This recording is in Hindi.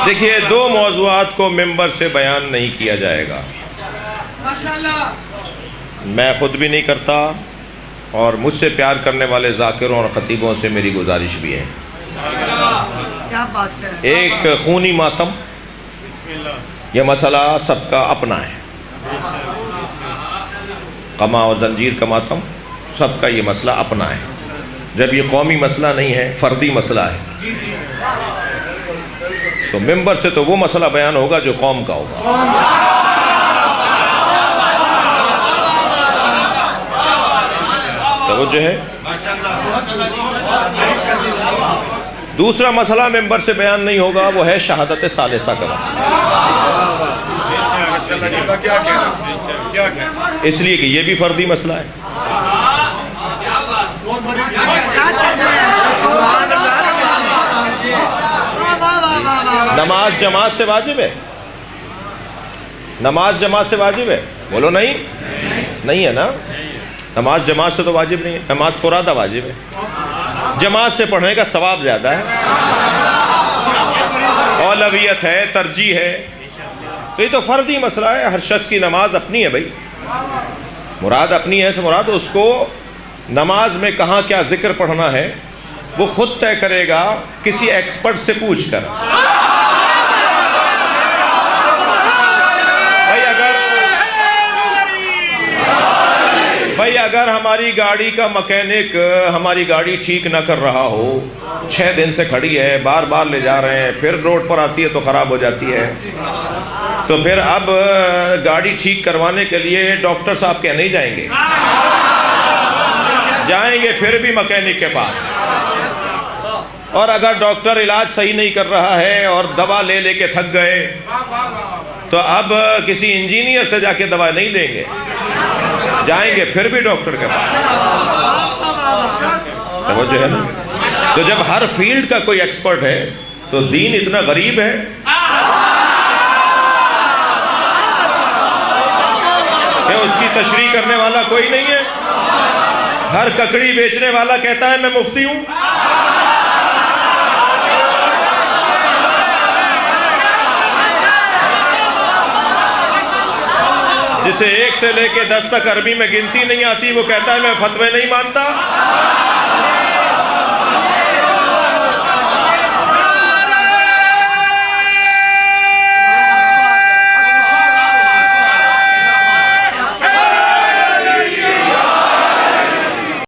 देखिए, दो मौज़ूआत को मिंबर से बयान नहीं किया जाएगा। मैं खुद भी नहीं करता और मुझसे प्यार करने वाले ज़ाकिरों और ख़तीबों से मेरी गुजारिश भी है। क्या बात है। एक खूनी मातम, यह मसला सबका अपना है। कमा और जंजीर का मातम, सबका ये मसला अपना है। जब ये कौमी मसला नहीं है, फ़र्दी मसला है, तो मिंबर से तो वो मसला बयान होगा जो कौम का होगा। तो वो जो है, दूसरा मसला मिंबर से बयान नहीं होगा, वो है शहादत सालिसा का मसला। इसलिए कि ये भी फर्दी मसला है। नमाज जमात से वाजिब है? नमाज जमात से वाजिब है? बोलो नहीं, नहीं है ना। नमाज जमात से तो वाजिब नहीं है। नमाज फुरादा वाजिब है। जमात से पढ़ने का सवाब ज़्यादा है, औलवियत है, तरजीह है। तो ये तो फ़र्दी मसला है। हर शख्स की नमाज अपनी है भाई, मुराद अपनी है। से मुराद उसको नमाज में कहाँ क्या जिक्र पढ़ना है वो खुद तय करेगा, किसी एक्सपर्ट से पूछ कर। भाई अगर हमारी गाड़ी का मैकेनिक हमारी गाड़ी ठीक ना कर रहा हो, 6 दिन से खड़ी है, बार बार ले जा रहे हैं, फिर रोड पर आती है तो ख़राब हो जाती है, तो फिर अब गाड़ी ठीक करवाने के लिए डॉक्टर साहब क्या नहीं जाएंगे? जाएंगे फिर भी मैकेनिक के पास। और अगर डॉक्टर इलाज सही नहीं कर रहा है और दवा ले लेके थक गए, तो अब किसी इंजीनियर से जाके दवा नहीं लेंगे, जाएंगे फिर भी डॉक्टर के पास। तो वो जो है ना, तो जब हर फील्ड का कोई एक्सपर्ट है तो दीन इतना गरीब है कि उसकी तशरीह करने वाला कोई नहीं है। हर ककड़ी बेचने वाला कहता है मैं मुफ्ती हूं। जिसे 1 से लेके 10 तक अरबी में गिनती नहीं आती, वो कहता है मैं फतवे नहीं मानता।